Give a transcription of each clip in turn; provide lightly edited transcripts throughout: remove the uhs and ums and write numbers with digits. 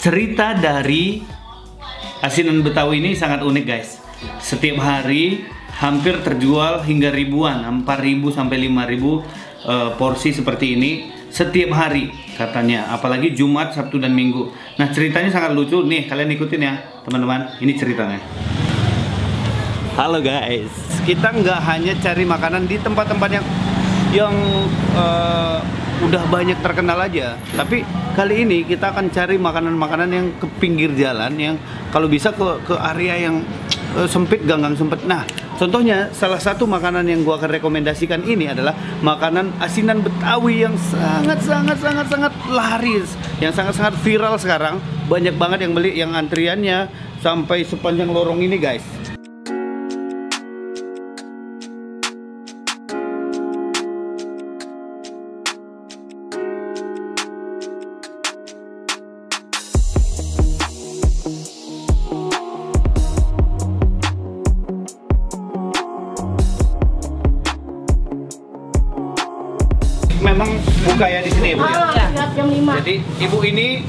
cerita dari asinan Betawi ini sangat unik guys. Setiap hari hampir terjual hingga ribuan, 4.000 sampai 5.000 porsi seperti ini setiap hari katanya, apalagi Jumat, Sabtu dan Minggu. Nah, ceritanya sangat lucu nih, kalian ikutin ya teman-teman. Ini ceritanya. Halo guys, kita nggak hanya cari makanan di tempat-tempat yang udah banyak terkenal aja, tapi kali ini kita akan cari makanan-makanan yang ke pinggir jalan, yang kalau bisa ke area yang sempit, gang-gang sempit. Nah, contohnya salah satu makanan yang gua akan rekomendasikan ini adalah makanan asinan Betawi yang sangat laris, yang sangat viral sekarang. Banyak banget yang beli, yang antriannya sampai sepanjang lorong ini guys. Memang buka ya di sini ya, Bu ya? Iya, jam 5. Jadi Ibu ini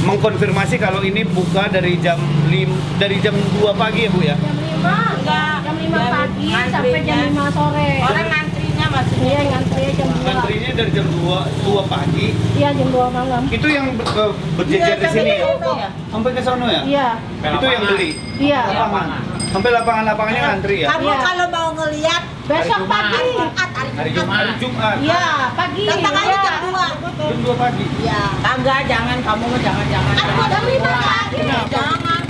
mengkonfirmasi kalau ini buka dari jam 2 pagi ya, Bu ya? Jam 5. Enggak, jam 5 pagi sampai jam 5 sore. Orang ngantrinya maksudnya? Iya, ngantrinya jam 2. Ngantrinya dari jam 2 pagi. Iya, jam 2 malam. Itu yang berjejer di sini ya? Sampai ke sono ya? Iya. Itu yang beli? Iya. Lapangan? Sampai lapangan-lapangannya ngantri ya? Kamu Iya. kalau mau ngelihat Besok pagi. Hari Jumat? Iya, pagi. datang aja jam 2. Jam 2 pagi? Iya. Kagak, jangan kamu jangan. Jam 5 pagi. Jangan,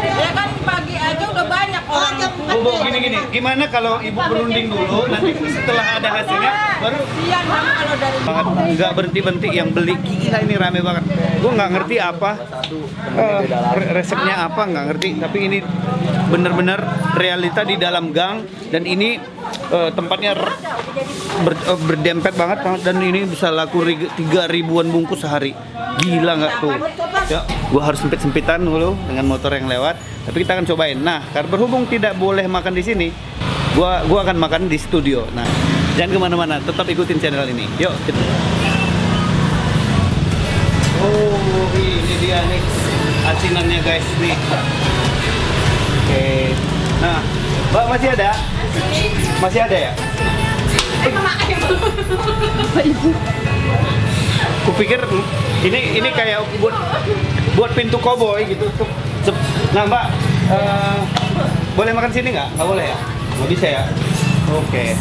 ya kan pagi aja udah banyak orang. Bu, gini. Gimana kalau Ibu berunding dulu, nanti setelah ada hasilnya baru Siang kamu kalau dari banget, nggak berhenti yang beli. Gila, ini rame banget. Gue nggak ngerti apa resepnya apa, nggak ngerti, tapi ini bener-bener realita di dalam gang, dan ini tempatnya berdempet banget, dan ini bisa laku 3.000-an bungkus sehari. Gila nggak tuh ya? Gue harus sempit-sempitan dulu dengan motor yang lewat, tapi kita akan cobain. Nah, karena berhubung tidak boleh makan di sini, gua akan makan di studio. Nah, jangan kemana-mana, tetap ikutin channel ini. Yuk kita. Oh, ini dia nih asinannya guys nih. Oke. Nah, Mbak masih ada? Masih ada ya? Kupikir ini kayak buat pintu koboi gitu. Nah Mbak, boleh makan sini nggak? Nggak boleh ya? Nggak bisa ya? Oke.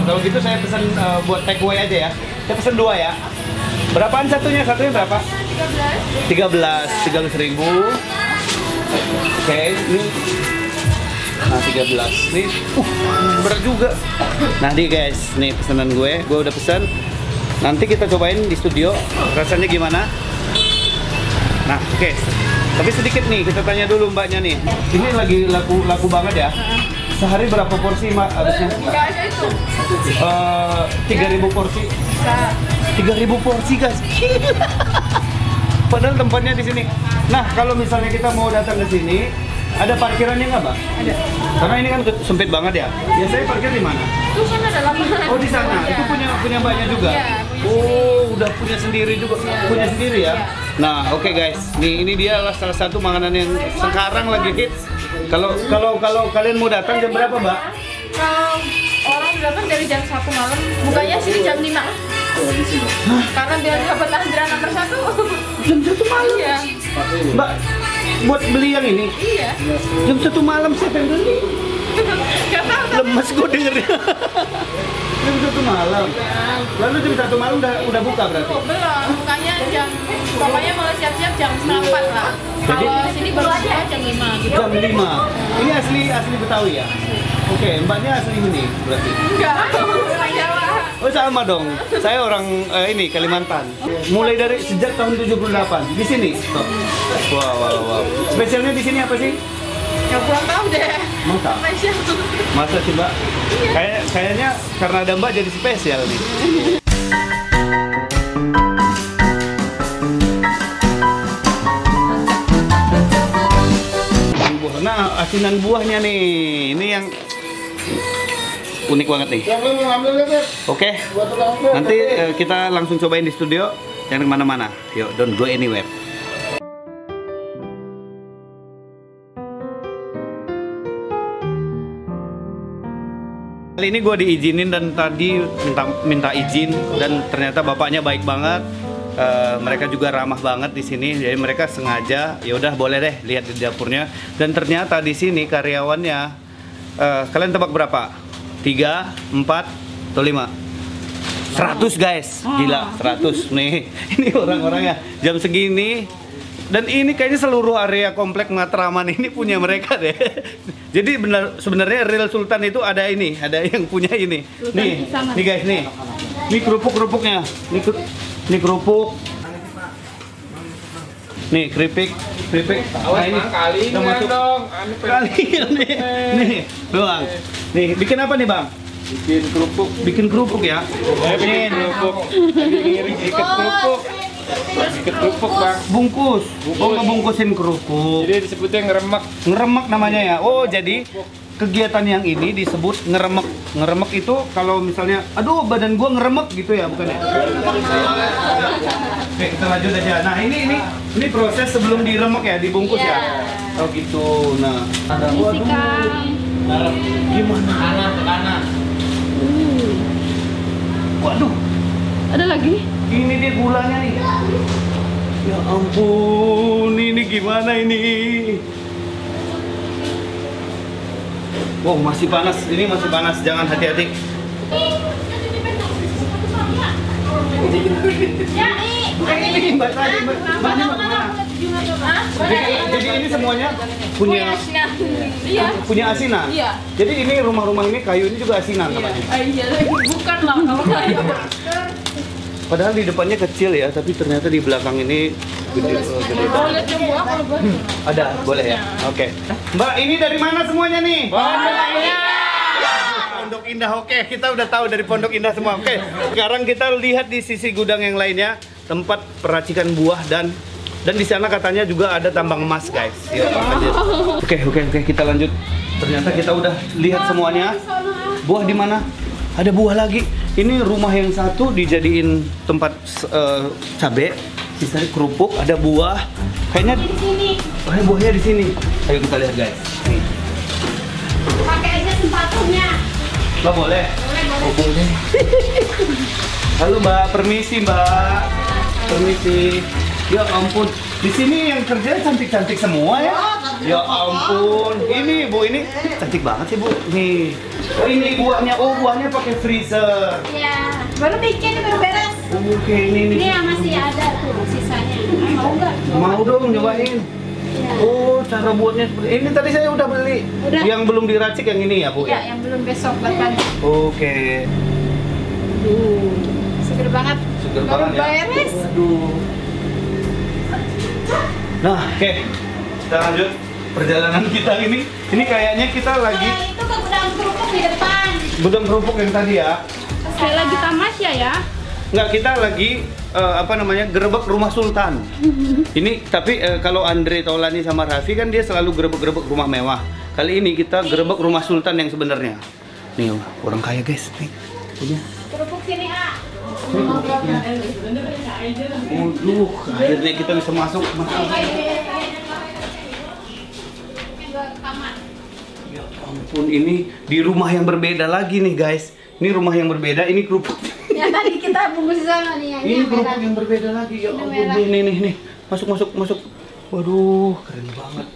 Kalau gitu saya pesan buat take away aja ya. Saya pesan 2 ya. Berapaan satunya? Satunya berapa? 13.000. Oke, ini. Nah, 13. Nih, berat juga. Nah, nih guys, nih pesanan gue udah pesan. Nanti kita cobain di studio rasanya gimana. Nah, oke. Tapi sedikit nih, kita tanya dulu mbaknya nih. Ini lagi laku banget ya. Sehari berapa porsi Mbak habisnya? 3.000 porsi. 3.000 porsi guys. Padahal tempatnya di sini. Nah, kalau misalnya kita mau datang ke sini, ada parkirannya nggak, Mbak? Ada. Karena ini kan sempit banget ya. Biasanya parkir di mana? Itu sana ada lapangan. Oh, di sana. Ya. Itu punya mbaknya juga. Iya, oh, udah punya sendiri juga. Ya. Punya sendiri ya. Nah, oke guys. Nih, ini dia salah satu makanan yang sekarang lagi hits. Kalau kalian mau datang jam berapa, Mbak? Kalau orang datang dari jam 1 malam, bukanya sini jam 5. Karena biar dapat antrian nomor 1. Jam 1 malam. Iya. Mbak, buat beli yang ini? Iya. Jam 1 malam siapa yang beli? Gak tahu. Lemes gue dengernya. Jam 1 malam. Lalu jam 1 malam udah buka berarti? Belum, bukanya pokoknya mulai siap-siap jam 4 lah. Kalau sini baru buka jam 5 gitu. Jam 5. Ini asli Betawi ya? Oke, mbaknya asli ini berarti? Enggak, orang Jawa. Oh sama dong, saya orang ini Kalimantan. Mulai dari sejak tahun 78 di sini. Wow. Spesialnya di sini apa sih? Ya kurang tahu deh. Masa? Spesial. Masa sih Mbak? Kayaknya karena ada Mbak jadi spesial nih. Nah, asinan buahnya nih, ini yang unik banget nih. Oke, nanti kita langsung cobain di studio. Jangan kemana-mana. Yuk, don't go anywhere. Kali ini gue diizinin dan tadi minta izin dan ternyata bapaknya baik banget. Mereka juga ramah banget di sini. Jadi mereka sengaja, ya udah boleh deh lihat di dapurnya. Dan ternyata di sini karyawannya, kalian tebak berapa? 3, 4, atau 5? 100 guys, gila 100 nih. Ini orang-orangnya jam segini. Dan ini kayaknya seluruh area komplek Matraman ini punya mereka deh. Jadi sebenarnya Real Sultan itu ada ini, ada yang punya ini. Nih guys nih. Ini kerupuknya. Ini kerupuk. Nih keripik. Nah, ini kali dong. Kali nih. Doang. Nih, bikin apa nih, Bang? Bikin kerupuk ya. Bikin kerupuk. Ikat kerupuk. Ikat kerupuk, Bang. Bungkus. Oh, ngebungkusin kerupuk. Jadi disebutnya ngeremek. Ngeremek namanya ya. Oh, jadi kegiatan yang ini disebut ngeremek. Ngeremek itu kalau misalnya, aduh badan gua ngeremek gitu ya, bukan ya? Oke, kita lanjut aja. Nah, ini proses sebelum diremek ya, dibungkus ya. Oh gitu. Nah, ada gimana? Kanan. Waduh. Ada lagi? Ini dia gulanya nih. Ya ampun, ini gimana ini? Wow, masih panas. Ini masih panas. Jangan hati-hati. Ini Mbak tadi, Mbaknya mana? Jadi ini semuanya punya asinan. Iya. Jadi ini rumah-rumah ini kayu ini juga asinan namanya. Iya, bukan lah kalau kayu. Padahal di depannya kecil ya, tapi ternyata di belakang ini gede. Mau lihat yang buah kalau boleh? Ada, boleh ya? Oke. Mbak, ini dari mana semuanya nih? Pondok Indah. Oke, kita udah tahu dari Pondok Indah semua. Oke, sekarang kita lihat di sisi gudang yang lainnya, tempat peracikan buah dan di sana katanya juga ada tambang emas, guys. Yuk, lanjut. Oke, kita lanjut. Ternyata kita udah lihat semuanya. Buah di mana? Ada buah lagi. Ini rumah yang satu dijadiin tempat cabe, sisanya kerupuk, ada buah. Kayaknya di sini. Oh, buahnya di sini. Ayo kita lihat, guys. Nih. Pakai aja sepatunya. Mbak boleh? Oh, boleh. Halo Mbak, permisi Mbak. Permisi. Ya ampun, di sini yang kerja cantik-cantik semua ya. Ya ampun, ini Bu, ini cantik banget sih Bu. Nih, oh ini buahnya, buahnya pakai freezer. Iya, baru bikin, baru beres. Oke, ini. Ini yang masih ada tuh sisanya. Mau nggak? Mau dong nyobain. Iya. Oh, cara buatnya seperti ini. Tadi saya udah beli. Udah. Yang belum diracik yang ini ya Bu Iya, ya. yang belum besok buat pagi. Oke. Seger banget. Seger Baru banget ya. beres. Waduh. Nah, oke. Kita lanjut perjalanan kita ini. Ini kayaknya kita lagi Nah, itu ke gudang kerupuk di depan. gudang kerupuk yang tadi ya. Saya lagi tamasya ya. Nggak, kita lagi gerebek rumah Sultan. Ini tapi kalau Andre Taulani sama Raffi kan dia selalu gerebek rumah mewah. Kali ini kita gerebek rumah Sultan yang sebenarnya. Nih, orang kaya guys. Nih, punya. Kerupuk sini, A. Akhirnya kita bisa masuk. Ya ampun, ini di rumah yang berbeda lagi nih guys. Ini rumah yang berbeda, ini kerupuk. Yang tadi kita bungkus di sana nih. Ini kerupuk yang berbeda lagi. Ya ampun, nih. Masuk. Waduh, keren banget.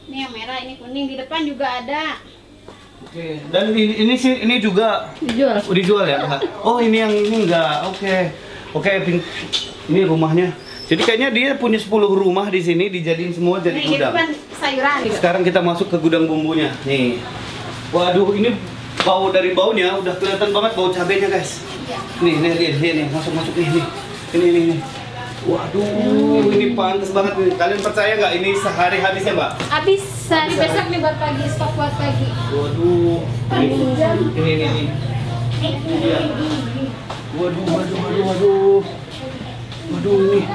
Ini yang merah, ini kuning. Di depan juga ada. Oke, dan ini juga dijual ya? Oh, ini yang ini enggak. Oke, ini rumahnya. Jadi kayaknya dia punya 10 rumah di sini dijadiin semua jadi Ini gudang. depan sayuran. Sekarang kita masuk ke gudang bumbunya. Nih. Waduh, ini dari baunya udah kelihatan banget bau cabenya, guys. Nih, masuk nih. Ini. Waduh, ini pantas banget nih. Kalian percaya nggak ini sehari habisnya, Mbak? Habis hari besok nih buat pagi, stok buat pagi. Waduh. Ini. Waduh. Waduh,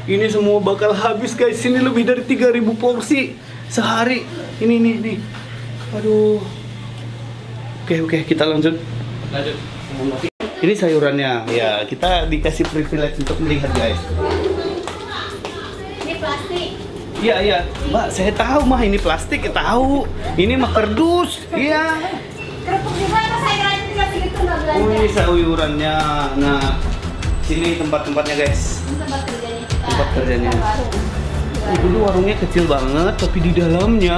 ini semua bakal habis, guys. Ini lebih dari 3.000 porsi sehari. Ini. Waduh. Oke, kita lanjut. Ini sayurannya, ya kita dikasih privilege untuk melihat guys. Ini plastik. Iya, Mbak, saya tahu mah ini plastik, tahu. Ini mah kardus. Iya. Kerupuk di mana sayurannya juga segitu nggak belanja? Oh, ini sayurannya. Nah, sini tempat-tempatnya, guys. Tempat kerjanya kita. Tempat kerjanya. Baru. Dulu warungnya kecil banget, tapi di dalamnya,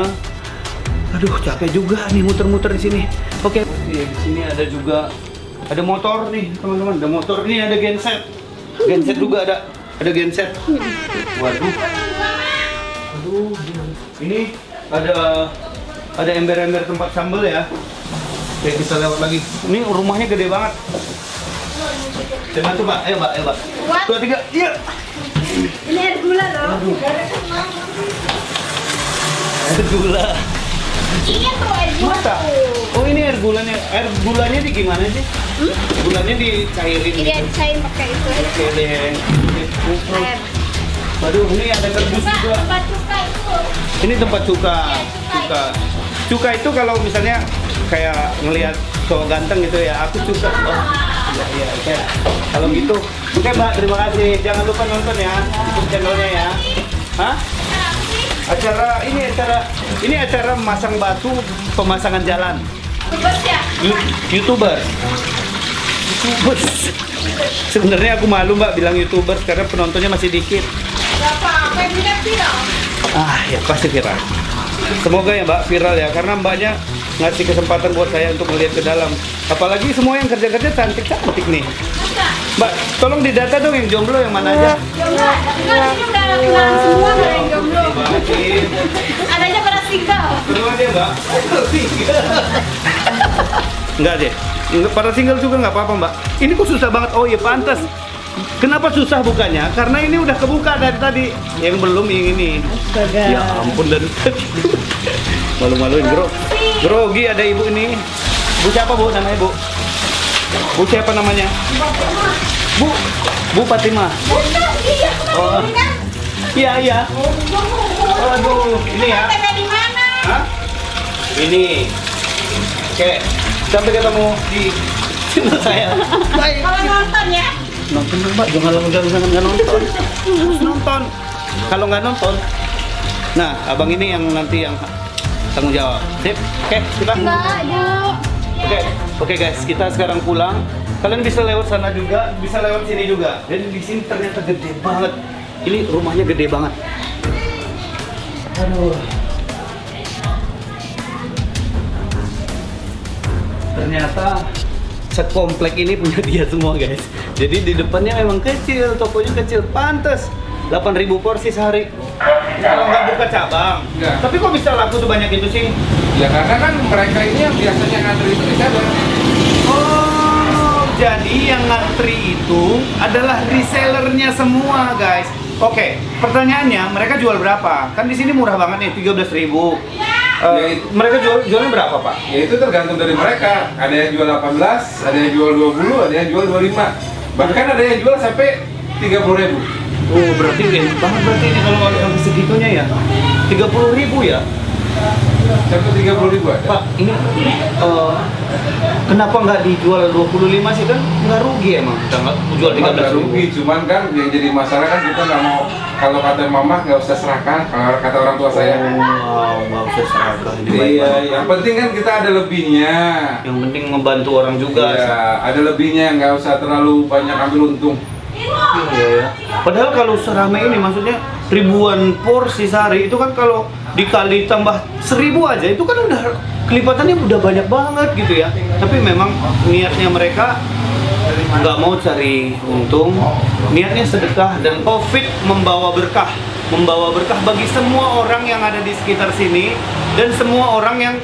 aduh capek juga nih muter-muter di sini. Oke, di sini ada juga, ada motor nih teman-teman, ada motor nih, ada genset juga ada genset. Waduh, ini ada ember-ember tempat sambal ya. Oke, kita lewat lagi. Ini rumahnya gede banget. Jangan tuh Mbak, ayo Mbak. 2, 3, iya. Ini air gula loh. Air gula. Iya tuh air gula Masa? tuh. Oh ini air gulanya. Air gulanya di gimana sih? Gulanya dicairin Iya gitu. dicain pakai itu. Oke deh. Air. Waduh, ini ada kardus Pak, juga. tempat cuka itu. Ini tempat cuka. Cuka. Cuka itu kalau misalnya kayak ngelihat cowok ganteng gitu ya, aku cuka. Oh, iya, oke. Kalau gitu, oke Mbak, terima kasih. Jangan lupa nonton ya YouTube channelnya ya. Hah? Ini acara memasang batu, pemasangan jalan. Bebas ya? YouTubers. Sebenarnya aku malu Mbak bilang YouTubers karena penontonnya masih dikit. Berapa? Apa yang viral? Ya pasti viral. Semoga ya Mbak viral ya, karena Mbaknya ngasih kesempatan buat saya untuk melihat ke dalam. Apalagi semua yang kerja-kerja cantik-cantik nih. Masa? Mbak, tolong didata dong yang jomblo yang mana aja. Jomblo? Enggak, ini udah kenalan semua nggak ada yang jomblo. Adanya pada single. Terus aja Mbak. Enggak deh. Para single juga nggak apa-apa Mbak. Ini kok susah banget. Oh iya pantas. Kenapa susah bukanya? Karena ini udah kebuka dari tadi. Yang belum yang ini. Ya ampun dari tadi. Malu-maluin bro. Grogi ada ibu ini. Bu siapa Bu namanya Bu? Bu siapa namanya? Bu Fatimah. Iya, Oh. Iya. Aduh, ini ya. Tenda di mana? Hah? Ini. Oke. Sampai ketemu di channel saya. Baik. Kalau nonton ya? Nonton dong, Mbak, jangan nonton. Harus nonton. Kalau nggak nonton, nah abang ini yang nanti yang tanggung jawab. Sip, oke, kita. Oke guys, kita sekarang pulang. Kalian bisa lewat sana juga, bisa lewat sini juga. Dan di sini ternyata gede banget. Ini rumahnya gede banget. Aduh. Ternyata sekomplek ini punya dia semua guys. Jadi di depannya memang kecil, tokonya kecil, pantes 8.000 porsi sehari. Kalau nggak buka cabang. Enggak. Tapi kok bisa laku sebanyak itu sih? Ya karena kan mereka ini yang biasanya ngantri itu di sana. Oh, jadi yang ngantri itu adalah resellernya semua guys. Oke, pertanyaannya mereka jual berapa? Kan di sini murah banget nih, 13.000. Mereka jualnya berapa Pak? Ya itu tergantung dari mereka. Ada yang jual 18, ada yang jual 20, ada yang jual 25. Bahkan ada yang jual sampai 30.000. Oh, berarti banget berarti ini kalau sampai segitunya ya. 30.000 ya. Sampai 30.000 ada. Pak, ini kenapa nggak dijual 25 sih kan? Nggak rugi emang kita nggak jual Nggak 13.000. rugi, cuman kan yang jadi masalah kan kita nggak mau, kalau kata mama nggak usah serahkan, kalau kata orang tua saya. Wow, nggak usah seragam ini baik Iya, banget. yang penting kan kita ada lebihnya. Yang penting membantu orang juga. Iya, ada lebihnya, nggak usah terlalu banyak ambil untung. Iya ya. Padahal kalau seramai ini maksudnya ribuan porsi sehari itu kan kalau dikali tambah 1.000 aja itu kan udah kelipatannya udah banyak banget gitu ya. Tapi memang niatnya mereka nggak mau cari untung, niatnya sedekah dan profit membawa berkah bagi semua orang yang ada di sekitar sini dan semua orang yang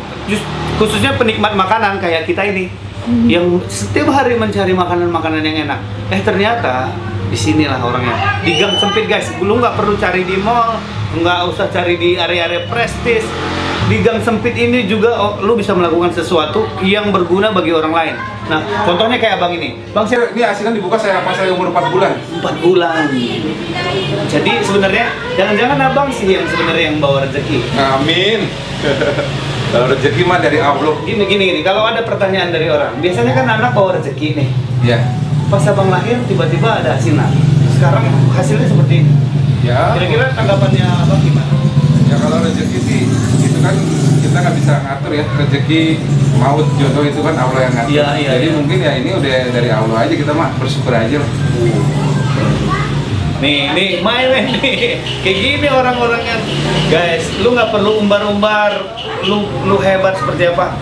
khususnya penikmat makanan kayak kita ini yang setiap hari mencari makanan-makanan yang enak. Ternyata disinilah orangnya di gang sempit guys. Lu nggak perlu cari di mall, nggak usah cari di area-area prestis. Di gang sempit ini juga lu bisa melakukan sesuatu yang berguna bagi orang lain. Nah, contohnya kayak abang ini. Bang, Ini asinan dibuka saya pas saya umur 4 bulan. 4 bulan. Jadi sebenarnya jangan-jangan abang sih yang sebenarnya yang bawa rezeki. Amin. Kalau rezeki mah dari Allah. Gini. Kalau ada pertanyaan dari orang, biasanya kan anak bawa rezeki nih. Ya. Pas abang lahir tiba-tiba ada asinan. Sekarang hasilnya seperti ini. Ya Ya. Kira-kira tanggapannya Abang gimana? Ya kalau rezeki sih itu kan kita nggak bisa ngatur ya, rezeki maut jodoh itu kan Allah yang ngatur. Iya, Jadi iya. mungkin ya ini udah dari Allah aja, kita mah bersyukur aja lah. Nih, main nih. Kayak gini orang-orangnya, guys. Lu nggak perlu umbar-umbar. Lu hebat seperti apa?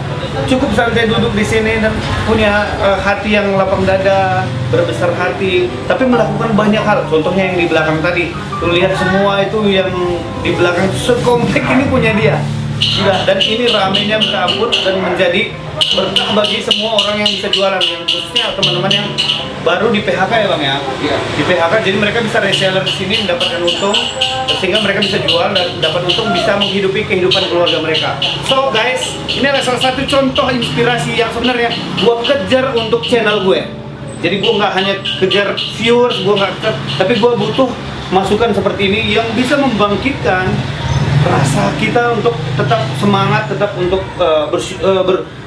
Cukup santai duduk di sini dan punya hati yang lapang dada, berbesar hati, tapi melakukan banyak hal. Contohnya yang di belakang tadi. Lu lihat semua itu yang di belakang sekomplek ini punya dia. Gila, dan ini ramenya minta ampun dan menjadi berkah bagi semua orang yang bisa jualan, yang khususnya teman-teman yang baru di PHK ya Bang ya. Iya. Di PHK jadi mereka bisa reseller di sini mendapatkan untung sehingga mereka bisa jual dan dapat untung, bisa menghidupi kehidupan keluarga mereka. So guys, ini adalah salah satu contoh inspirasi yang sebenarnya gua kejar untuk channel gue. Jadi gua nggak hanya kejar viewers, gua nggak kejar, tapi gua butuh masukan seperti ini yang bisa membangkitkan rasa kita untuk tetap semangat, tetap untuk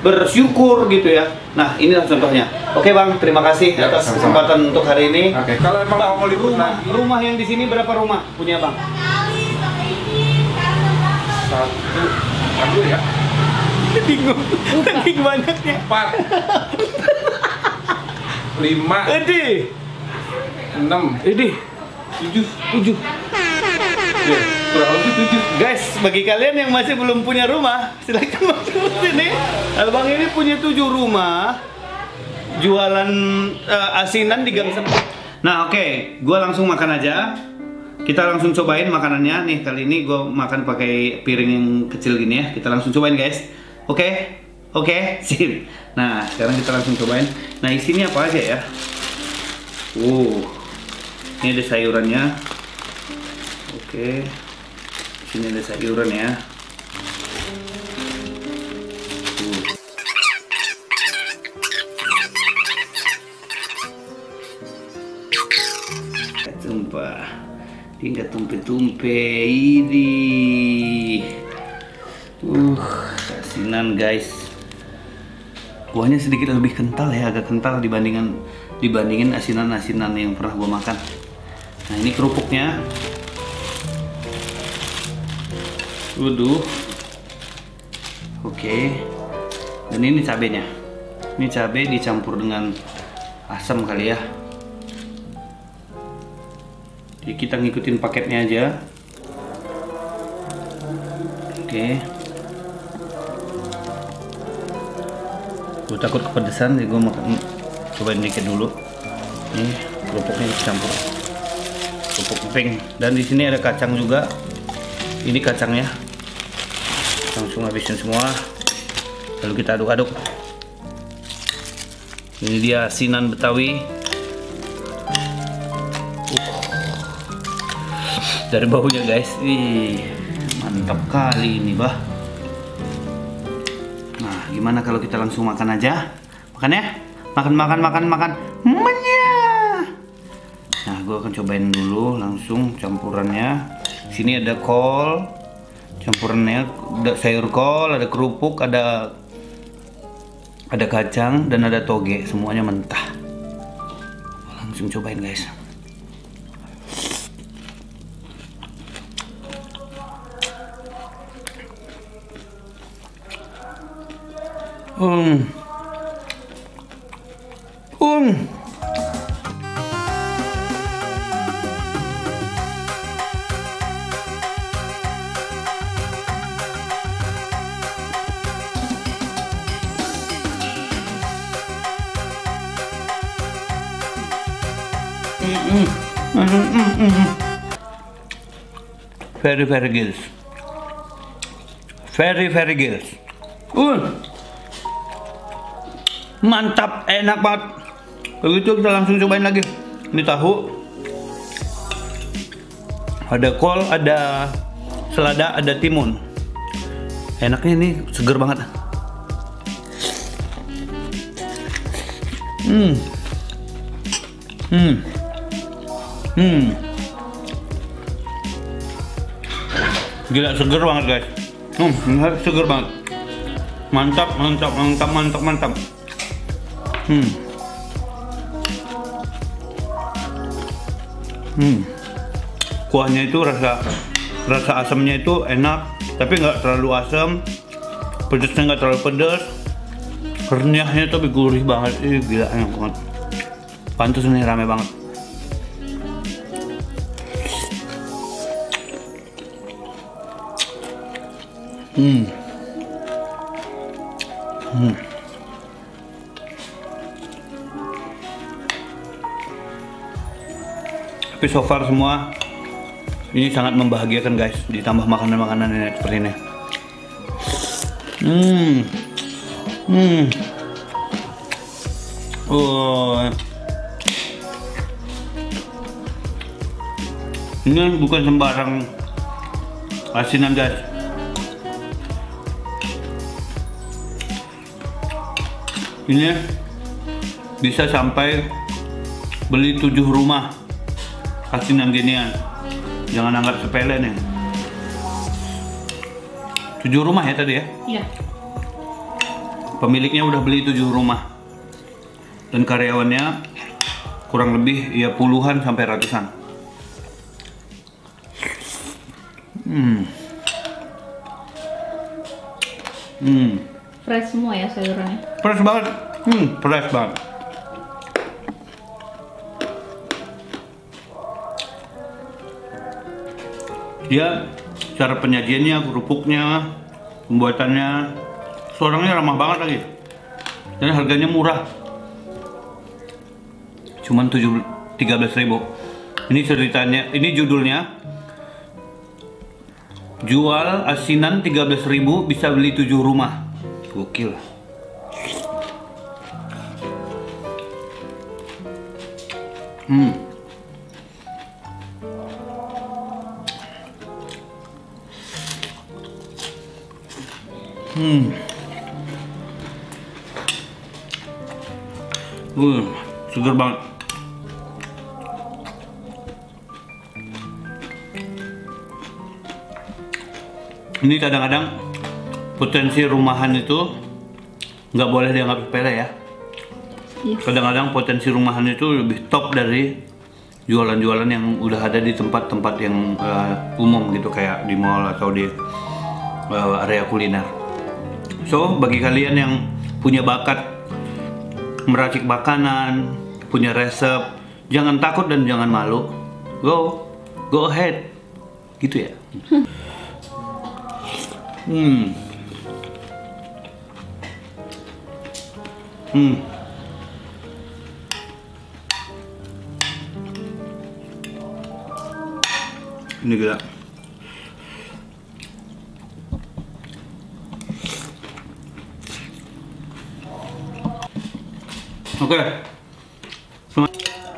bersyukur gitu ya. Nah, inilah contohnya. Oke Bang, terima kasih Ya, atas sama-sama. kesempatan untuk hari ini. Oke, kalau emang Bang, mau libur lagi, rumah yang di sini berapa rumah punya Bang? 1, ya, Bingung, saking banyaknya. 4, 5, Edi, 6, Edi, 7, ya, kurang lebih 7. guys, bagi kalian yang masih belum punya rumah, silakan masuk ke sini. Abang ini punya 7 rumah, jualan asinan di Gang Sempit. Nah, oke, gua langsung makan aja. Kita langsung cobain makanannya nih. Kali ini gue makan pakai piring yang kecil gini ya. Kita langsung cobain guys. Oke, sip. Nah, sekarang kita langsung cobain. Nah, isinya apa aja ya? Ini ada sayurannya. Oke, sini ada sayuran ya. Tumpah, tinggal tumpe-tumpe ini. Asinan guys. Kuahnya sedikit lebih kental ya, agak kental dibandingin asinan-asinan yang pernah gua makan. Nah, ini kerupuknya. Waduh. Oke. Dan ini cabenya. Ini cabai dicampur dengan asam kali ya. Jadi kita ngikutin paketnya aja. Oke. Gue takut kepedesan, jadi gue makan, cobain dikit dulu. Ini kerupuknya dicampur, kerupuk emping. Dan di sini ada kacang juga. Ini kacangnya. Langsung habisin semua. Lalu kita aduk-aduk. Ini dia asinan Betawi. Dari baunya guys, mantap kali ini bah. Nah, gimana kalau kita langsung makan aja? Makan ya? Makan. Menyah. Nah, gue akan cobain dulu langsung campurannya. Sini ada kol, campurannya ada sayur kol, ada kerupuk, ada kacang dan ada toge, semuanya mentah. Langsung cobain guys. Very gills. Very gills. Mantap, enak banget. Begitu kita langsung cobain lagi. Ini tahu. Ada kol, ada selada, ada timun. Enaknya ini seger banget. Gila, seger banget guys. Seger banget. Mantap. kuahnya itu rasa asamnya itu enak, tapi nggak terlalu asam, pedesnya nggak terlalu pedas, renyahnya tapi gurih banget. Gila, enak banget. Pantes nih rame banget. Tapi so far semua ini sangat membahagiakan guys, ditambah makanan-makanan ini seperti ini. Ini bukan sembarang asinan guys. Ini bisa sampai beli 7 rumah asinan ginian. Jangan anggap sepele nih. 7 rumah ya tadi ya? Iya. Pemiliknya udah beli 7 rumah. Dan karyawannya kurang lebih ya puluhan sampai ratusan. Fresh semua ya sayurannya. Fresh banget. Fresh banget. Dia cara penyajiannya, kerupuknya, pembuatannya, orangnya ramah banget lagi. Dan harganya murah. Cuman 13.000. Ini ceritanya, ini judulnya jual asinan 13.000 bisa beli 7 rumah. Gokil. Seger banget. Ini kadang-kadang potensi rumahan itu nggak boleh dianggap sepele ya. Kadang-kadang potensi rumahan itu lebih top dari jualan-jualan yang udah ada di tempat-tempat yang umum gitu, kayak di mall atau di area kuliner. So, bagi kalian yang punya bakat meracik makanan, punya resep, jangan takut dan jangan malu. Go ahead. Gitu ya. Ini gila.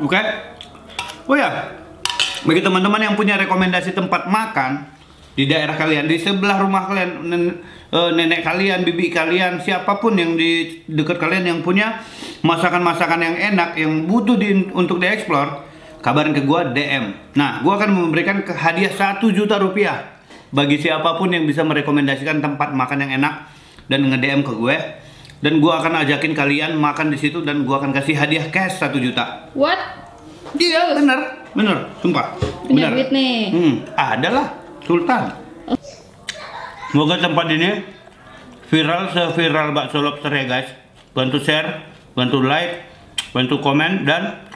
Oke. Oh ya, bagi teman-teman yang punya rekomendasi tempat makan di daerah kalian, di sebelah rumah kalian, nenek kalian, bibi kalian, siapapun yang di dekat kalian yang punya masakan-masakan yang enak, yang butuh untuk dieksplor, kabarin ke gua DM. Nah, gua akan memberikan hadiah 1 juta rupiah bagi siapapun yang bisa merekomendasikan tempat makan yang enak dan nge-DM ke gue. Dan gua akan ajakin kalian makan di situ dan gua akan kasih hadiah cash 1 juta. What? Iya, bener, sumpah. Punya duit nih. Adalah Sultan. Semoga tempat ini viral seviral bakso lobster ya guys. Bantu share, bantu like, bantu komen dan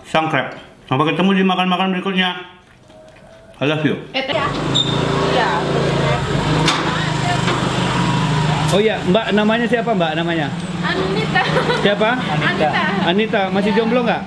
subscribe. Sampai ketemu di makan-makan berikutnya. I love you. Oh iya, Mbak, namanya siapa Mbak namanya? Anita. Siapa? Anita. Anita, masih jomblo nggak?